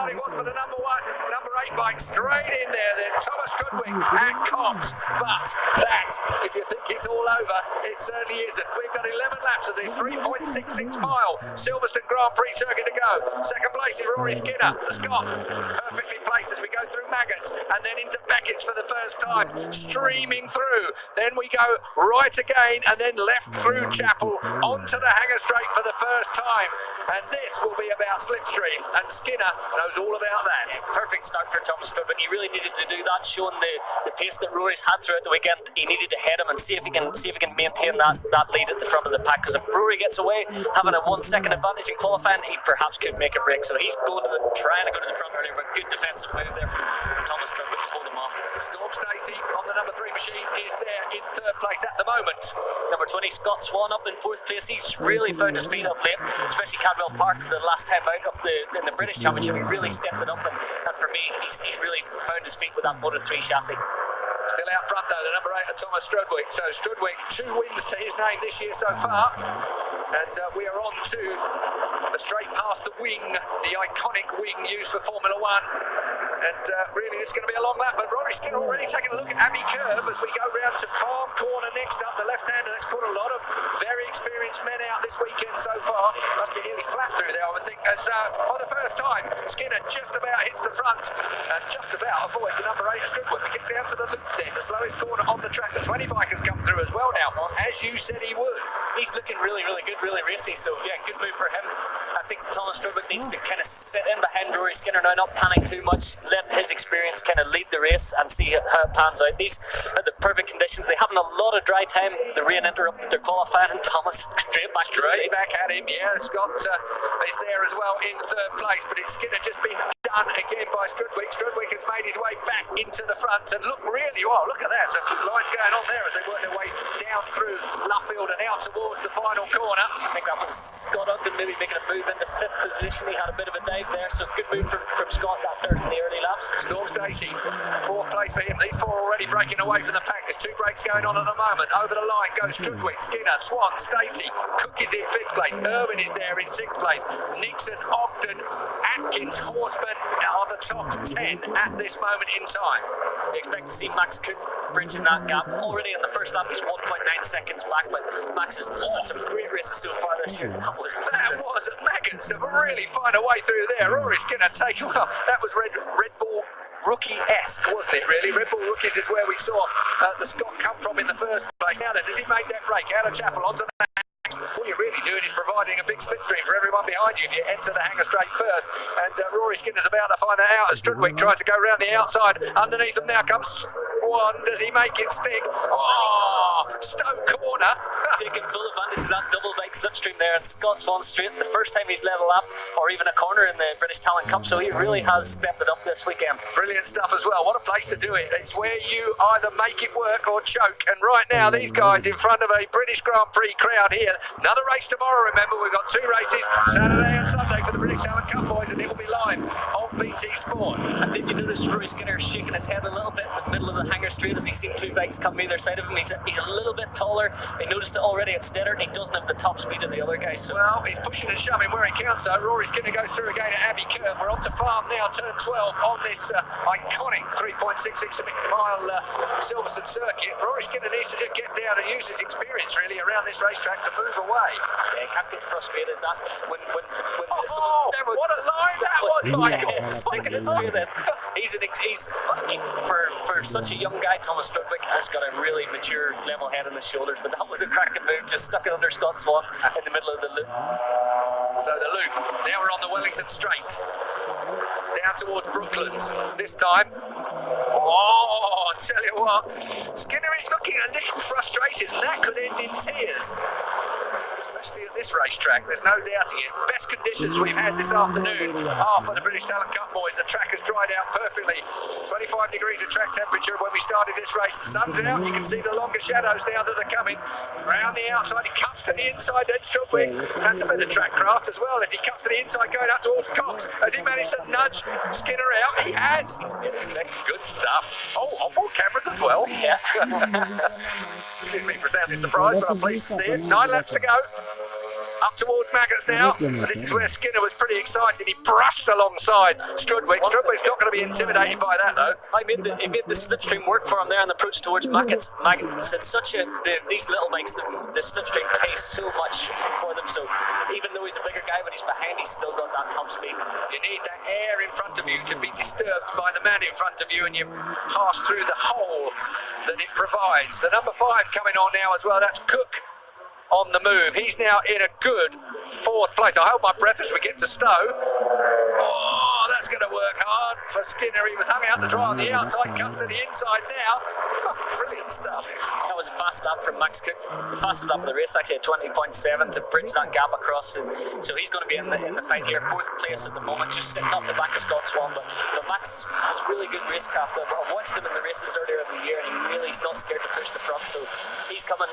what it was for the number 8 bike. Straight in there then. Thomas Strudwick at Cox. But that, if you think it's all over, it certainly isn't. We've got 11 laps of this 3.66 mile Silverstone Grand Prix circuit to go. Second place is Rory Skinner, the Scot. Perfectly placed as we go through Maggots and then into Beckett's for the first time. Streaming through. Then we go right again and then left through Chapel onto the Hanger Straight for the first time. And this will be about slipstream, and Skinner knows all about that. Perfect start for Thomas Strudwick. He really needed to do that, showing the pace that Rory's had throughout the weekend. He needed to head him and see if he can maintain that lead at the front of the pack. Because if Rory gets away, having a 1 second advantage in qualifying, he perhaps could make a break. So he's trying to go to the front earlier, but good defensive move there from Thomas Strudwick to hold him off. Storm Stacey on the number 3 machine is there in third place at the moment. Number 20, Scott Swan, up in fourth place. He's really found his feet up late, especially Cadwell Park the last time out in the British Championship. He really stepped it up, and for me, he's really found his feet with that Moto3 chassis. Still out front though, the number 8 Thomas Strudwick. So Strudwick, 2 wins to his name this year so far. And we are on to the straight past the wing, the iconic wing used for Formula 1. And really, it's going to be a long lap, but Rory Skinner already taking a look at Abbey Curve as we go round to Farm Corner next up, the left-hander. That's put a lot of very experienced men out this weekend so far. Must be nearly flat through there, I would think, as for the first time, Skinner just about hits the front and just about avoids the number 8 Strudwick. We get down to the loop then, the slowest corner on the track. The 20 bike has come through as well now, as you said he would. He's looking really, really good, really racy, so yeah, good move for him. I think Thomas Strudwick needs to kind of sit in behind Rory Skinner now, not panic too much, let his experience kind of lead the race and see how it pans out. These are the perfect conditions. They haven't a lot of dry time. The rain interrupted their qualifying, and Thomas straight back at him. Yeah, Scott is there as well in third place, but it's Skinner just been done again by Strudwick. Strudwick has made his way back into the front and look really well. Look at that. So lines going on there as they work their way down through Luffield and out towards the final corner. I think that was Scott Ogden maybe making a move into fifth position. He had a bit of a dive there, so good move from Scott that third in the early laps. Storm Stacey, fourth place for him. These 4 already breaking away from the pack. There's 2 breaks going on at the moment. Over the line goes Strudwick, Skinner, Swan, Stacey. Cook is in 5th place. Irwin is there in 6th place. Nixon, Ogden, Atkins, Horseman are the top 10 at this moment in time. We expect to see Max Cook bridging that gap. Already in the first lap, he's 1.9 seconds back, but Max has done some great races so far this year. That was at Maggots to really find a way through there. Rory Skinner taking well. That was Red Bull rookie-esque, wasn't it, really? Red Bull rookies is where we saw the Scot come from in the first place. Now then, does he make that break out of Chapel onto the all you're really doing is providing a big slipstream for everyone behind you if you enter the Hanger Straight first. And Rory Skinner's about to find that out as Strudwick tries to go round the outside. Underneath them now comes Swan. Does he make it stick? Oh, Stoke corner. Taking full advantage of that double bike slipstream there, and Scott Swan straight the first time he's level up or even a corner in the British Talent Cup, so he really has stepped it up this weekend. Brilliant stuff as well. What a place to do it. It's where you either make it work or choke, and right now these guys in front of a British Grand Prix crowd here. Another race tomorrow, remember, we've got 2 races, Saturday and Sunday for the British Talent Cup, boys, and it will be live on BT Sport. And did you notice Rory Skinner shaking his head a little bit in the middle of the Hanger Straight as he seen 2 bikes come either side of him? He's a little bit taller. I noticed it already at Stetter, and he doesn't have the top speed of the other guys. So. Well, he's pushing and shoving where he counts, though. Rory Skinner goes through again at Abbey Curve. We're on to Farm now, turn 12 on this iconic 3.66 mile Silverstone circuit. Rory Skinner needs to just get down and use his experience, really, around this racetrack to move away. Yeah, he can't get frustrated. That when what a line that was, Michael! Sticking it straight in. He's for such a young guy, Thomas Strudwick has got a really mature level head on his shoulders, but that was a cracking move, just stuck it under Scott Swan in the middle of the loop. So the loop, now we're on the Wellington Straight, down towards Brooklands. This time, I tell you what, Skinner is looking a little frustrated, and that could end in tears. Especially at this racetrack, there's no doubting it. Best conditions we've had this afternoon are for the British Talent Cup, boys. The track has dried out perfectly. 25 degrees of track temperature when we started this race. The sun's out, you can see the longer shadows now that are coming. Round the outside, he cuts to the inside, then Strudwick has a bit of track craft as well as he cuts to the inside going up towards Cox. Has he managed to nudge Skinner out? He has. Good stuff. Oh, on-board cameras as well. Yeah. Excuse me for sounding surprised, but I'm pleased to see it. 9 laps to go. Up towards Maggots now. And this is where Skinner was pretty excited. He brushed alongside Strudwick. Strudwick's not going to be intimidated by that, though. He made the slipstream work for him there on the approach towards Maggots. It's such these little bikes, the slipstream pays so much for them. So even though he's a bigger guy when he's behind, he's still got that top speed. You need that air in front of you to be disturbed by the man in front of you, and you pass through the hole that it provides. The number 5 coming on now as well. That's Cook on the move. He's now in a good 4th place. I hold my breath as we get to Stowe. Oh, that's going to work hard for Skinner. He was hung out to dry on the outside, cuts to the inside now. Brilliant stuff. That was a fast lap from Max Cook. The fastest lap of the race, actually, at 20.7 to bridge that gap across. And so he's going to be in the fight here. 4th place at the moment, just sitting off the back of Scott Swan. But Max has really good racecraft. I've watched him in the races earlier in the year, and he's not scared to push the front. So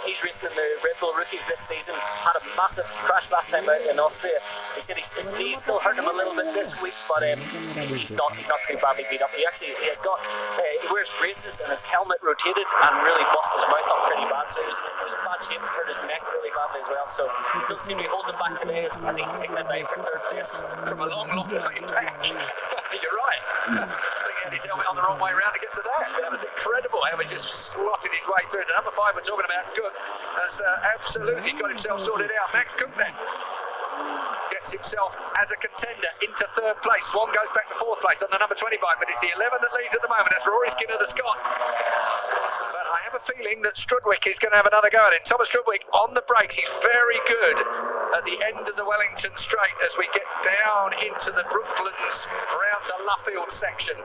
he's racing in the Red Bull Rookies this season. Had a massive crash last time out in Austria. He said his knees still hurt him a little bit this week, but he's not too badly beat up. He wears braces and his helmet rotated and really bust his mouth up pretty bad. So it was a bad shape and hurt his neck really badly as well. So he does seem to be holding back today as he's taking it down for 3rd place. From a long way back. You're right. I think he had his helmet on the wrong way around to get to that. That was incredible how he just slotted his way through. The number 5 we're talking about, Cook, has absolutely got himself sorted out. Max Cook then gets himself as a contender into 3rd place. Swan goes back to 4th place on the number 25, but it's the 11 that leads at the moment. That's Rory Skinner, the Scot. But I have a feeling that Strudwick is going to have another go at it. Thomas Strudwick on the brakes. He's very good at the end of the Wellington Straight as we get down into the Brooklands round to Luffield section.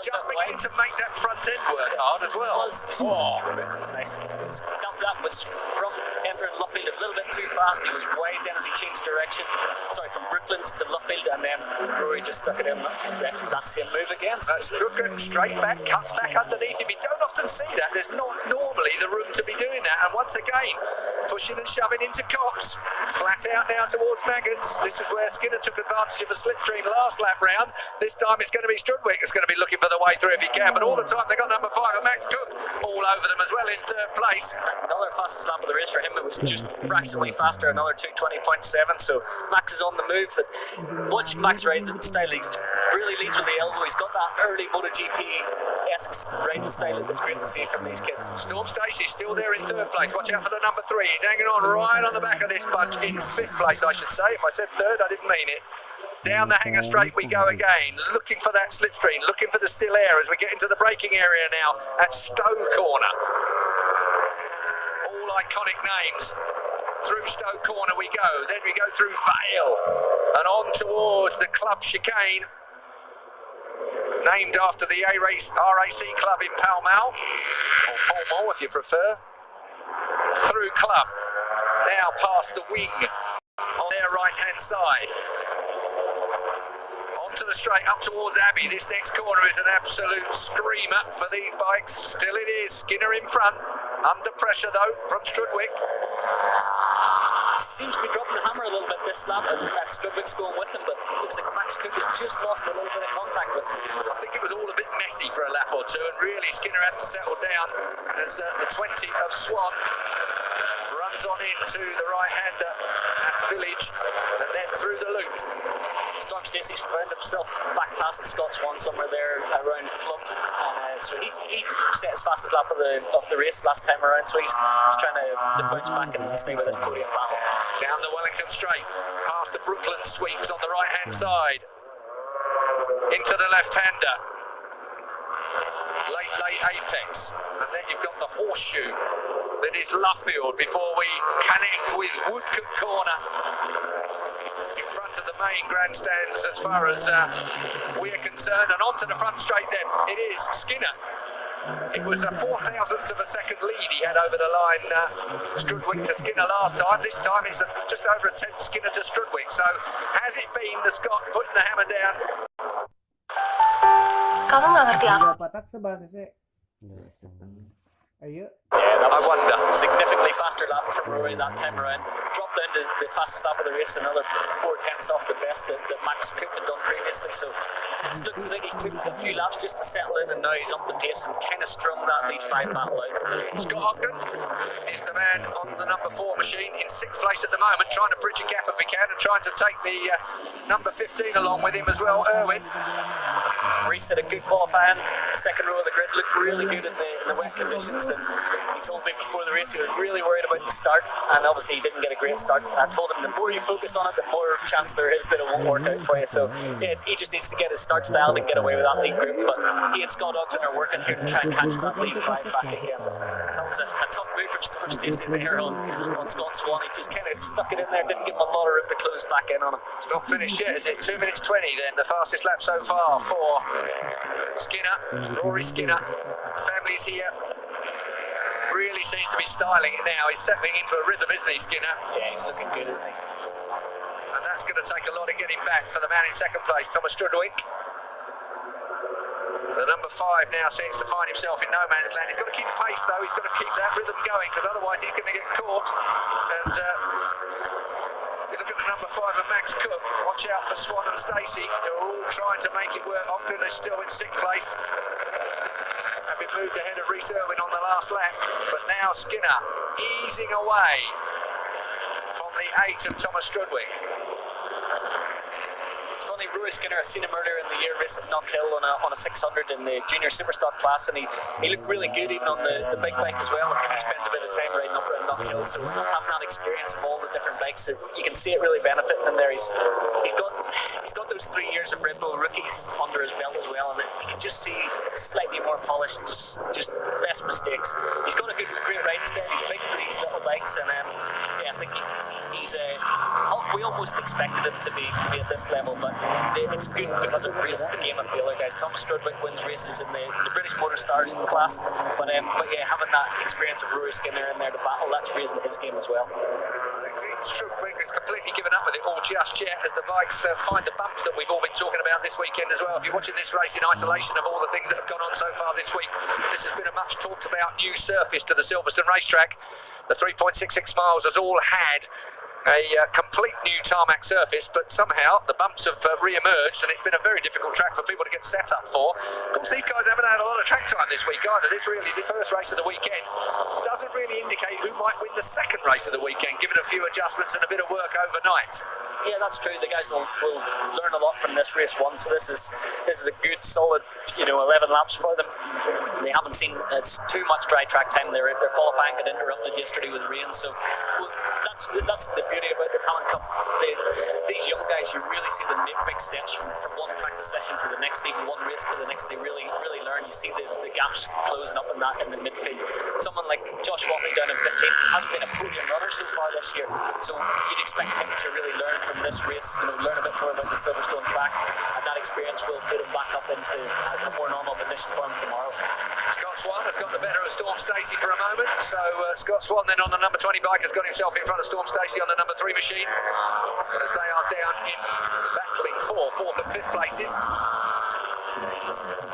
Just beginning to make that front end work hard as well. Nice. That was from entering Luffield a little bit too fast. He was wide then as he changed direction. Sorry, from Brooklands to Luffield, and then Rory just stuck it in that same move again. Struck it straight back, cuts back underneath him. You don't often see that. There's not normally the room to be doing that. And once again, pushing and shoving into Cox. Flat out now towards Maggots. This is where Skinner took advantage of a slipstream last lap round. This time it's going to be Strudwick that's going to be looking for the way through if he can. But all the time they got number 5 and Max Cook all over them as well in 3rd place. Another fastest lap of the race for him. It was just fractionally faster, another 2:20.7. So Max is on the move. But watch Max ride the style. He really leads with the elbow. He's got that early motoGP-esque riding style. It's great to see from these kids. Storm Stacey's still there in 3rd place. Watch out for the number 3. He's hanging on right on the back of this bunch in 5th place, I should say. If I said 3rd, I didn't mean it. Down the hanger straight we go again, looking for that slipstream, looking for the still air as we get into the braking area now at Stowe Corner. All iconic names. Through Stowe Corner we go, then we go through Vale and on towards the club chicane, named after the RAC club in Pall Mall, or Pall Mall if you prefer. Through club, now past the wing on their right hand side. To the straight up towards Abbey. This next corner is an absolute screamer for these bikes. Still it is. Skinner in front. Under pressure though from Strudwick. Seems to be dropping the hammer a little bit this lap, and Strudwick's going with him, but looks like Max Cook has just lost a little bit of contact with him. I think it was all a bit messy for a lap or two, and really Skinner had to settle down as the 20 of Swan runs on into the right-hander at Village and then through the loop. Storm Stacey's found himself back past Scott Swan somewhere there around Club. So he set his fastest lap of the race last time around, so he's trying to bounce back and stay with his podium battle. Down the Wellington Straight, past the Brookland sweeps on the right-hand side, into the left-hander. Late apex, and then you've got the horseshoe that is Luffield before we connect with Woodcote Corner in front of the main grandstands as far as we're concerned, and onto the front straight then it is Skinner. It was a 0.004 of a second lead he had over the line, Strudwick to Skinner last time. This time it's just over a 10th Skinner to Strudwick. So has it been the Scot putting the hammer down? Kamu nggak ngerti apa? Yeah, I wonder. Significantly faster lap from Rory that time around. Dropped down to the fastest lap of the race, another 0.4 off the best that Max Cook had done previously. So it looks like he's took a few laps just to settle in, and now he's up the pace and kind of strung that lead 5 battle out. Scott Ogden is the man on the number 4 machine in 6th place at the moment, trying to bridge a gap if he can and trying to take the number 15 along with him as well, Irwin. Reese had a good qualifying. Second row of the grid looked really good in the wet conditions, and he told me before the race he was really worried about the start, and obviously he didn't get a great start. I told him the more you focus on it, the more chance there is that it won't work out for you. So yeah, he just needs to get his start styled and get away with that lead group. But he and Scott Ogden are working here to try and catch that lead drive back again. That was a tough move from Storm Stacey there on Scott Swan. He just kind of stuck it in there, didn't give him a lot of room to close back in on him. It's not finished yet, is it? 2 minutes 20 then, the fastest lap so far for Skinner, Rory Skinner. Family's here. Really seems to be styling it now. He's settling into a rhythm, isn't he, Skinner? Yeah, he's looking good, isn't he? And that's going to take a lot of getting back for the man in second place, Thomas Strudwick. The number 5 now seems to find himself in no man's land. He's got to keep the pace though, he's got to keep that rhythm going, because otherwise he's going to get caught. And you look at the number 5 of Max Cook, watch out for Swan and Stacey, who are all trying to make it work. Ogden is still in 6th place, having moved ahead of Rhys Irwin on the last lap, but now Skinner easing away from the 8 of Thomas Strudwick. Rory Skinner, I've seen him earlier in the year racing Knockhill on a 600 in the junior superstock class, and he looked really good even on the big bike as well. I think he spends a bit of time riding up around Knockhill, so having that experience of all the different bikes, you can see it really benefiting him there. He's got those 3 years of Red Bull rookies under his belt as well, and you can just see slightly more polished, just less mistakes. He's got a great riding style. He's big for these little bikes, and yeah, I think he's we almost expected him to be at this level, but it's good because it raises the game of the other guys. Thomas Strudwick wins races in the British Motor Stars class, but yeah, having that experience of Rory Skinner in there to battle, that's raising his game as well. Strudwick has completely given up with it all just yet as the bikes find the bumps that we've all been talking about this weekend as well. If you're watching this race in isolation of all the things that have gone on so far this week, this has been a much talked about new surface to the Silverstone racetrack. The 3.66 miles has all had a complete new tarmac surface, but somehow the bumps have re-emerged, and it's been a very difficult track for people to get set up for. Of course, these guys haven't had a lot of track time this week either. This really, the first race of the weekend, doesn't really indicate who might win the second race of the weekend, given a few adjustments and a bit of work overnight. Yeah, that's true. The guys will learn a lot from this race one, so this is a good, solid, 11 laps for them. They haven't seen too much dry track time. Their qualifying got interrupted yesterday with rain, so that's the beauty about the Talent Cup. These young guys, you really see them make big steps from one practice session to the next, even one race to the next. They really learn. You see the gaps closing up in the midfield. Someone like Josh Watley down in 15 has been a podium runner so far this year, so you'd expect him to really learn from this race, learn a bit more about the Silverstone track, and that experience will put him back up into a more normal position for him tomorrow. Scott Swan has got the better of Storm Stacey for a moment, so Scott Swan then on the number 20 bike has got himself in front of Storm Stacey on the number 3 machine, as they are down in battling for 4th and 5th places.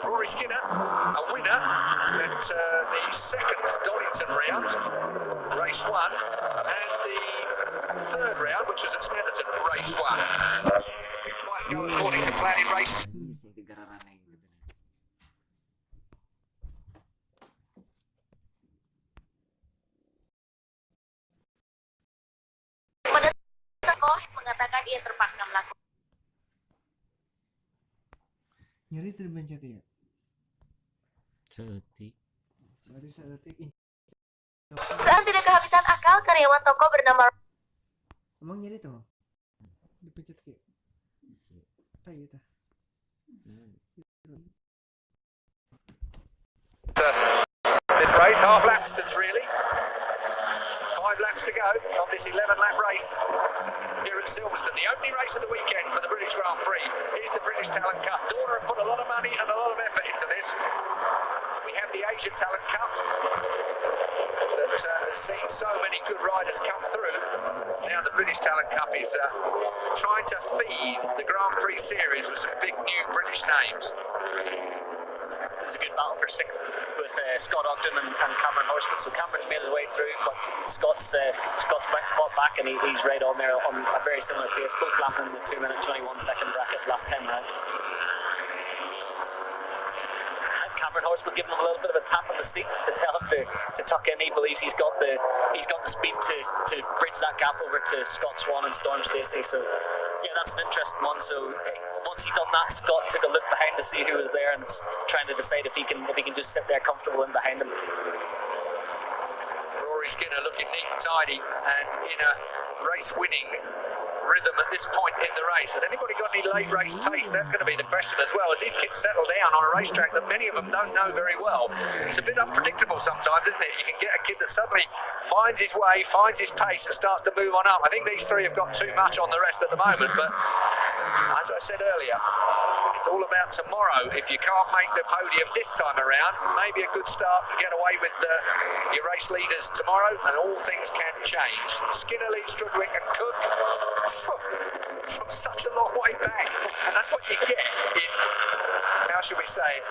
Rory Skinner, a winner at the second Donington round, race 1, and the third round, which was at Snetterton, race 1. It might go according to plan in race. Mengatakan ia terpaksa melakukan. Nyari terpencet ya? Sedetik. Saat tidak kehabisan akal, karyawan toko bernama Emang nyari tuh? Dipencet kayak. Iya tah. This race, half lap distance really. 5 laps to go on this 11-lap race here at Silverstone. The only race of the weekend for the British Grand Prix is the British Talent Cup. Dorna have put a lot of money and a lot of effort into this. We have the Asian Talent Cup that has seen so many good riders come through. Now the British Talent Cup is trying to feed the Grand Prix series with some big new British names. It's a good battle for 6th with Scott Ogden and Cameron Horseman. So Cameron's made his way through, but Scott's fought back, and he's right on there on a very similar pace. Both lapping in the 2 minute 21 second bracket last time round. Cameron Horseman giving him a little bit of a tap on the seat to tell him to tuck in. He believes he's got the speed to bridge that gap over to Scott Swan and Storm Stacey. So yeah, that's an interesting one. So once he done that, Scott took a look behind to see who was there and trying to decide if he can just sit there comfortable in behind him. Rory Skinner looking neat and tidy and in a race-winning rhythm at this point in the race. Has anybody got any late race pace? That's going to be the question as well, as these kids settle down on a racetrack that many of them don't know very well. It's a bit unpredictable sometimes, isn't it? You can get a kid that suddenly finds his way, finds his pace and starts to move on up. I think these three have got too much on the rest at the moment, but as I said earlier, it's all about tomorrow. If you can't make the podium this time around, maybe a good start and get away with your race leaders tomorrow, and all things can change. Skinner leads Strudwick and Cook from such a long way back, and that's what you get in, how should we say,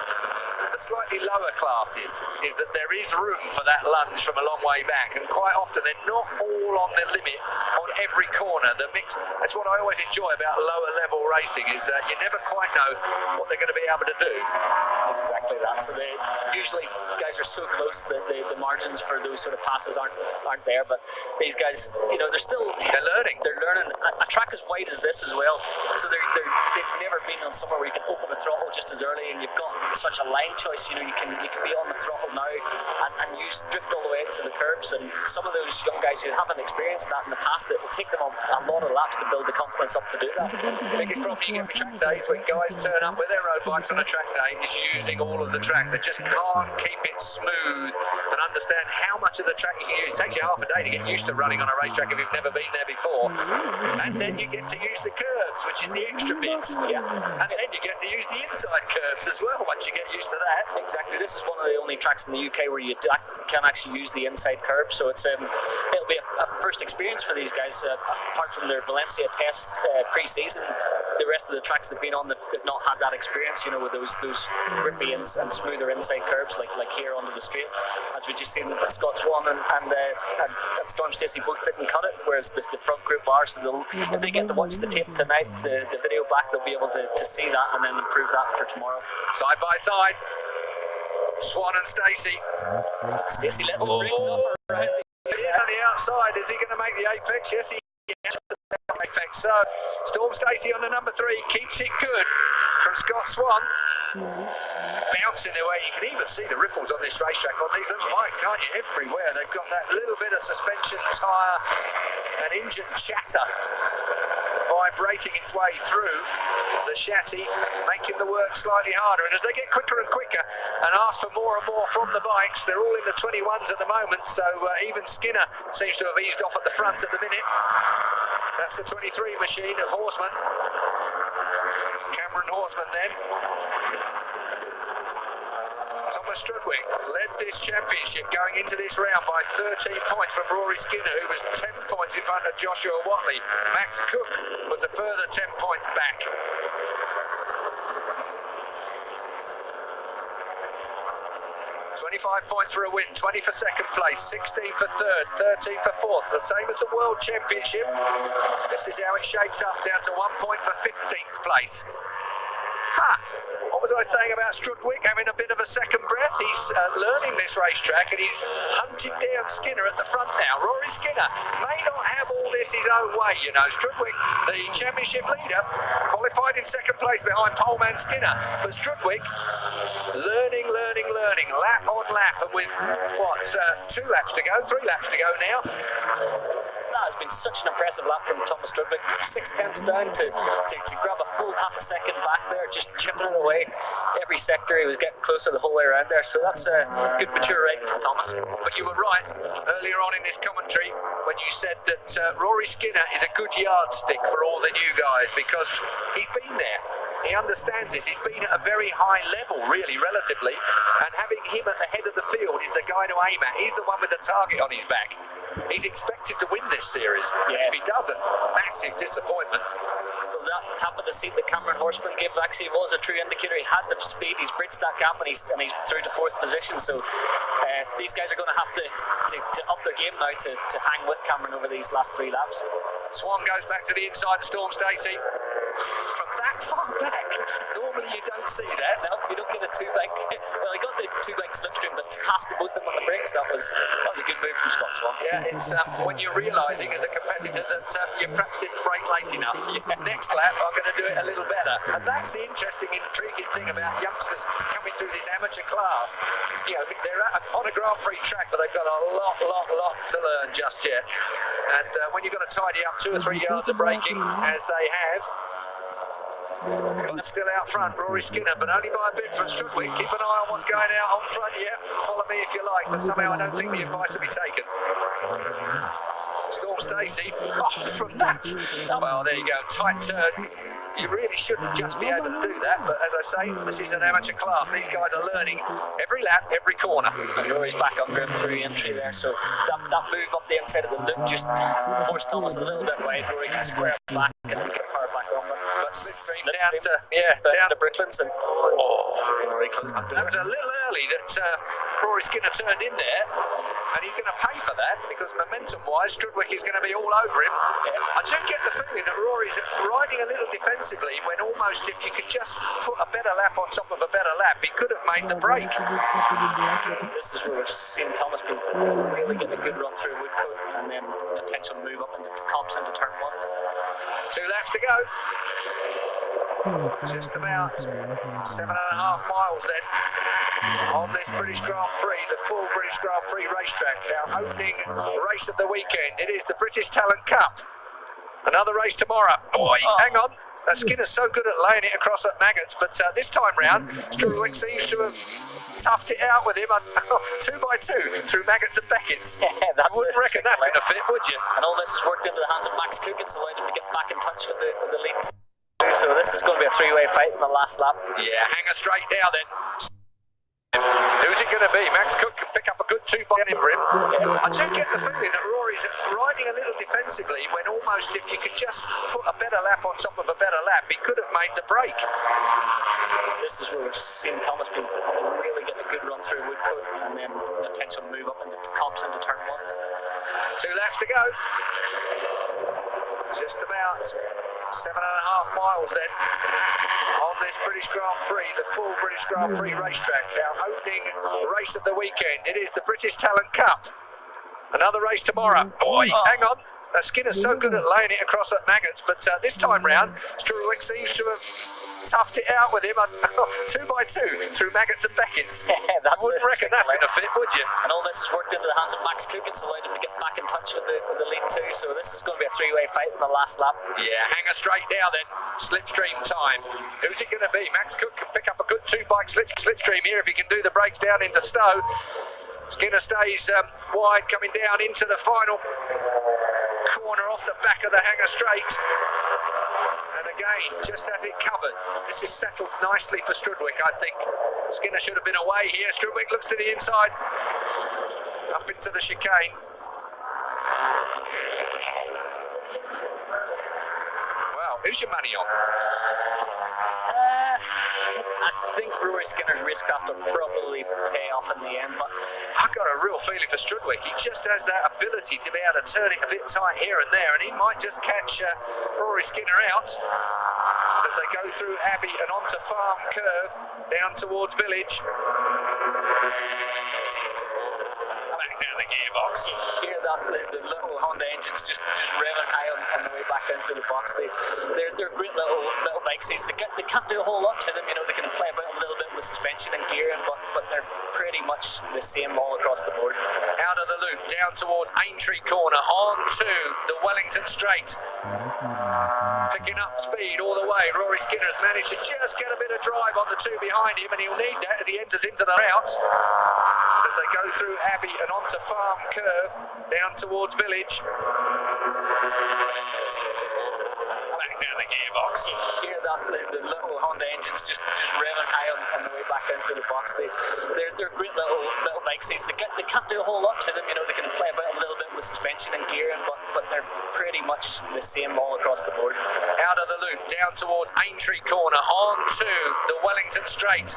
the slightly lower classes, is that there is room for that lunge from a long way back, and quite often they're not all on the limit on every corner. The mix, that's what I always enjoy about lower level racing, is that you never quite know what they're going to be able to do. Exactly that. So they usually guys are so close that the margins for those sort of passes aren't there. But these guys, they're learning. They're learning. A track as wide as this as well, so they've never been on somewhere where you can open the throttle just as early, and you've got such a line choice. You can be on the throttle now and use drift all the way to the curbs. And some of those young guys who haven't experienced that in the past, it will take them a lot of laps to build the confidence up to do that. The biggest problem you get with track days when guys turn up with their road bikes on a track day is using all of the track. They just can't keep it smooth and understand how much of the track you can use. It takes you half a day to get used to running on a racetrack if you've never been there before. And then you get to use the curbs, which is the extra bit. Yeah. And then you get to use the inside curbs as well once you get used to that. Exactly. This is one of the only tracks in the UK where you can actually use the inside curb. So it'll be a first experience for these guys. Apart from their Valencia test pre-season, the rest of the tracks they've been on, they've not had that experience. With those grippy and smoother inside curbs like here onto the straight, as we just seen Scott Swan and Storm Stacey both didn't cut it, whereas the front group are. So if they get to watch the tape tonight, the video back, they'll be able to see that and then improve that for tomorrow. Side by side, Swan and Stacey. Stacey let the brakes off. Right? On the outside, is he going to make the apex? Yes, he has to make the apex. So Storm Stacey on the number 3 keeps it good from Scott Swan. Bouncing their way. You can even see the ripples on this racetrack on these little bikes, can't you? Everywhere. They've got that little bit of suspension, tyre and engine chatter vibrating its way through the chassis, making the work slightly harder. And as they get quicker and quicker and ask for more and more from the bikes, they're all in the 21s at the moment, so even Skinner seems to have eased off at the front at the minute. That's the 23 machine of Horseman. Cameron Horseman then. Thomas Strudwick led this championship going into this round by 13 points from Rory Skinner, who was 10 points in front of Joshua Watley. Max Cook was a further 10 points back. 25 points for a win, 20 for second place, 16 for third, 13 for fourth, the same as the World Championship. This is how it shapes up, down to 1 point for 15th place. What was I saying about Strudwick having a bit of a second breath? He's learning this racetrack and he's hunted down Skinner at the front now. Rory Skinner may not have all this his own way, Strudwick, the championship leader, qualified in second place behind poleman Skinner. But Strudwick, learning, lap on lap, and with, 3 laps to go now. That has been such an impressive lap from Thomas Strudwick. 6/10 down to grab a full half a second back there, just chipping it away. Every sector he was getting closer the whole way around there, so that's a good mature rate from Thomas. But you were right earlier on in this commentary when you said that Rory Skinner is a good yardstick for all the new guys, because he's been there. He understands this. He's been at a very high level, really, relatively, and having him at the head of the field is the guy to aim at. He's the one with the target on his back. He's expected to win this series. Yeah. If he doesn't, massive disappointment. Well, that tap of the seat that Cameron Horseman gave actually was a true indicator. He had the speed, he's bridged that gap, and he's through to 4th position. So these guys are going to have to up their game now to hang with Cameron over these last 3 laps. Swan goes back to the inside of Storm Stacey. From that far back, normally you don't see that. No, you don't get a 2 back. Well, he got the two-leg slipstream, but to pass the both of them on the brakes, that was a good move from Scott Swan. Yeah, it's when you're realising as a competitor that you perhaps didn't brake late enough. Next lap, I'm going to do it a little better. And that's the interesting, intriguing thing about youngsters coming through this amateur class. You know, they're on a Grand Prix track, but they've got a lot to learn just yet. And when you've got to tidy up 2 or 3 yards of braking, as they have, still out front, Rory Skinner, but only by a bit from Strudwick. Keep an eye on what's going out on front. Yeah, follow me if you like, but somehow I don't think the advice will be taken. Storm Stacey, from that. Well, there you go, tight turn. You really shouldn't just be able to do that, but as I say, this is an amateur class. These guys are learning every lap, every corner. And Rory's back on grip through entry there, so that move up the inside of the loop just forced Thomas a little bit wide. Rory can square it back and get power back on. But slipstream down to Bricklands, and Rory closed that was a little early that Rory Skinner turned in there, and he's going to pay for that because momentum-wise, Strudwick is going to be all over him. I do get the feeling that Rory's riding a little defensively when almost if you could just put a better lap on top of a better lap, he could have made the break. This is where we've seen Thomas been really getting a good run through Woodcote and then potential move up into the Copse into turn 1. 2 laps to go. Just about 7.5 miles then on this British Grand Prix, the full British Grand Prix racetrack. Our opening race of the weekend. It is the Brithis Talen Cup. Another race tomorrow. Hang on. Skinner's so good at laying it across at Maggots, but this time round, Strudwick seems to have toughed it out with him 2 by 2 through Maggots and Beckett's. Yeah, you wouldn't reckon that's going to fit, would you? And all this has worked into the hands of Max Cook. It's allowed him to get back in touch with the lead. So this is going to be a 3-way fight in the last lap. Yeah, hang her straight now then. Who's it going to be? Max Cook can pick up a good 2 by for him. I do get the feeling that Rory's riding a little defensively when almost if you could just put a better lap on top of a better lap, he could have made the break. This is where we've seen Thomas been really getting a good run through Woodcote and then potential move up into the Copse into turn 1. 2 laps to go. Just about 7.5 miles then on this British Grand Prix, the full British Grand Prix racetrack. Our opening race of the weekend. It is the Brithis Talen Cup. Another race tomorrow. Hang on. Skinner's so good at laying it across at Maggots, but this time round, Strudwick seems to have toughed it out with him 2 by 2 through Maggots and Beckett's. Yeah, you wouldn't reckon that's going to fit, would you? And all this has worked into the hands of Max Cook. It's allowed him to get back in touch with the lead too. So this is going to be a 3-way fight in the last lap. Yeah, hang her straight now then. Slipstream time. Who's it going to be? Max Cook can pick up a good 2-bike slipstream here if he can do the brakes down into Stowe. Skinner stays wide, coming down into the final corner off the back of the hanger straight. And again, just as it covered, this is settled nicely for Strudwick, I think. Skinner should have been away here. Strudwick looks to the inside, up into the chicane. Wow, who's your money on? I think Rory Skinner's racecraft will probably pay off in the end, but I've got a real feeling for Strudwick. He just has that ability to be able to turn it a bit tight here and there, and he might just catch Rory Skinner out as they go through Abbey and onto Farm Curve, down towards Village. Back down the gearbox. you hear that the little Honda engines just revving high on the way back into the box. They're great little bikes. They can't do a whole lot to them. You know, they can play about a little bit with suspension and gear, but they're pretty much the same all across the board. Out of the loop, down towards Aintree Corner, on to the Wellington Straight. Picking up speed all the way. Rory Skinner's managed to just get a bit of drive on the 2 behind him, and he'll need that as he enters into the route. As they go through Abbey and onto Farm Curve, down towards Village. Back down the gearbox. You hear that the little Honda engines just revving high on the way back into the box. They're great little bikes. They can't do a whole lot to them. You know, they can play about a little bit with suspension and gear, but they're pretty much the same all across the board. Out of the loop, down towards Aintree Corner, on to the Wellington Straight.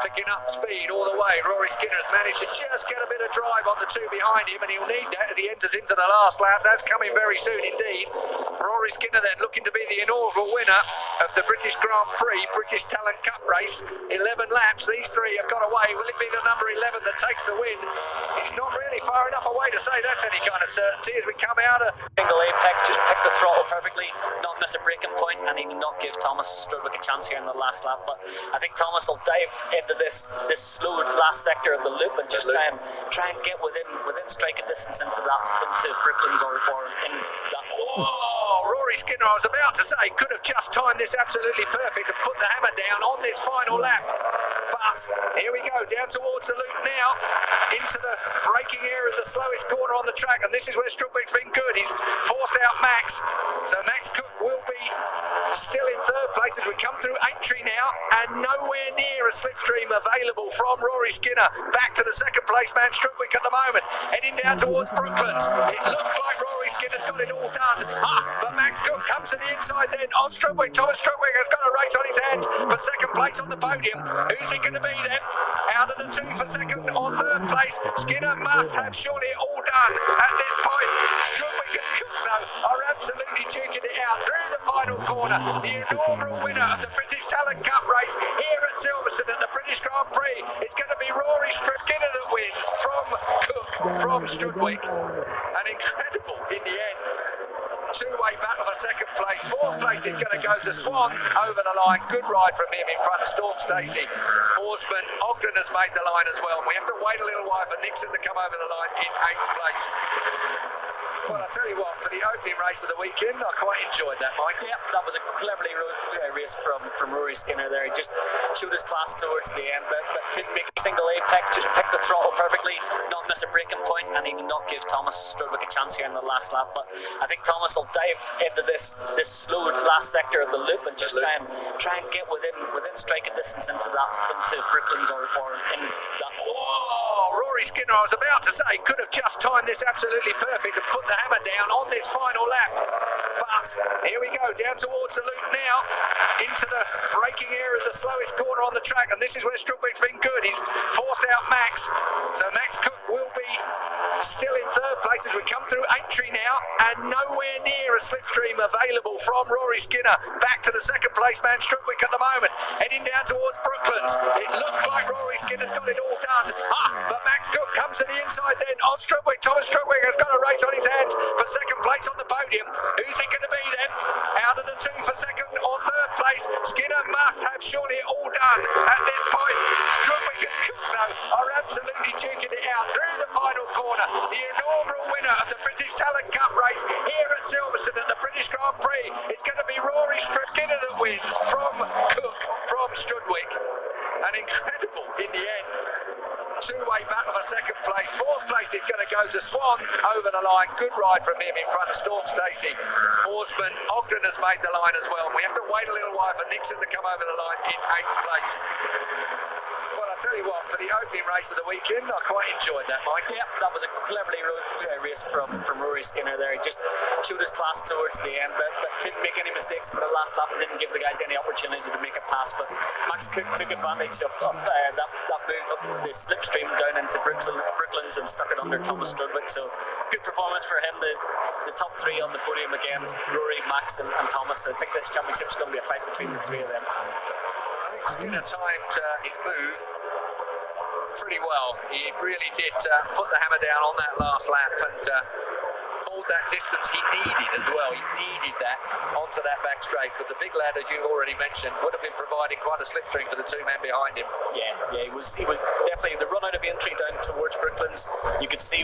picking up speed all the way. Rory Skinner's managed to just get a bit of drive on the two behind him, and he'll need that as he enters into the last lap. That's coming very soon indeed. Rory Skinner then looking to be the inaugural winner of the British Grand Prix, Brithis Talen Cup race. 11 laps, these three have got away. Will it be the number 11 that takes the win? It's not really far enough away to say that's any kind of certainty as we come out of... Single apex, just pick the throttle perfectly, not miss a braking point, and he did not give Thomas Strudwick a chance here in the last lap. But I think Thomas will dive into this slow last sector of the loop and just try and get within striking distance into Brooklands or in that. Oh, Rory Skinner, I was about to say, could have just timed this absolutely perfect and put the hammer down on this final lap. But here we go, down towards the loop now, into the braking area of the slowest corner on the track, and this is where Strudwick's been good. He's forced out Max, so Max Cook will be still in third place as we come through Aintree now, and nowhere near a slipstream available from Rory Skinner. Back to the second place man, Strudwick at the moment, heading down towards Brooklands. It looks like Rory Skinner's got it all done. But Max Cook comes to the inside then of Strudwick. Thomas Strudwick has got a race on his hands for second place on the podium. Who's he going to be then? Out of the two for second or third place, Skinner must have surely it all done at this point. Strudwick and Cook though are absolutely duking it out through the final corner. The inaugural winner of the Brithis Talen Cup race here at Silverstone at the British Grand Prix is going to be Rory Skinner that wins from Cook, from Strudwick. And incredible in the end. Two-way battle for second place. Fourth place is going to go to Swan over the line. Good ride from him in front of Storm Stacey. Horsman Ogden has made the line as well. We have to wait a little while for Nixon to come over the line in 8th place. Well, I'll tell you what, for the opening race of the weekend, I quite enjoyed that, Michael. Yeah, that was a cleverly race from Rory Skinner there. He just showed his class towards the end, but didn't make a single apex, just picked the throttle perfectly, not miss a braking point, and he did not give Thomas Strudwick a chance here in the last lap. But I think Thomas will dive into this slow last sector of the loop and just try and get within striking distance into Brooklands or in that. Oh, Rory Skinner, I was about to say, could have just timed this absolutely perfect and put the hammer down on this final lap. But here we go, down towards the loop now, into the braking area of the slowest corner on the track, and this is where Strudwick's been good. He's forced out Max, so Max Cook will be still in third place as we come through Aintree now, and nowhere near a slipstream available from Rory Skinner. Back to the second place man, Strudwick at the moment, heading down towards Brooklands. It looks like Rory Skinner's got it all done. But Max Cook comes to the inside then of Strudwick. Thomas Strudwick has got a race on his hands for second place on the podium. Who's it going to be then? Out of the two for second or third place, Skinner must have surely it all done at this point. Strudwick and Cook though are absolutely duking it out through the final corner. The inaugural winner of the British Talent Cup race here at Silverstone at the British Grand Prix is going to be Rory Skinner that wins from Cook, from Strudwick. And incredible in the end. Two-way battle for second place. Fourth place is going to go to Swan over the line. Good ride from him in front of Storm Stacey. Horsman Ogden has made the line as well. We have to wait a little while for Nixon to come over the line in 8th place. Well, I'll tell you what, for the opening race of the weekend, I quite enjoyed that, Michael. Yeah, that was a cleverly race from Rory Skinner there. He just showed his class towards the end, but didn't make any mistakes in the last lap and didn't give the guys any opportunity to make a pass. But Max Cook took advantage of that move up the slipstream down into Brooklands and stuck it under Thomas Strudwick. So good performance for him. The top three on the podium again, Rory, Max and Thomas. I think this championship's going to be a fight between the three of them. Skinner timed his move pretty well. He really did put the hammer down on that last lap and pulled that distance he needed as well. He needed that onto that back straight, but the big lad, as you already mentioned, would have been providing quite a slipstream for the two men behind him. Yeah, he was definitely the run out of entry down towards Brooklands. You could see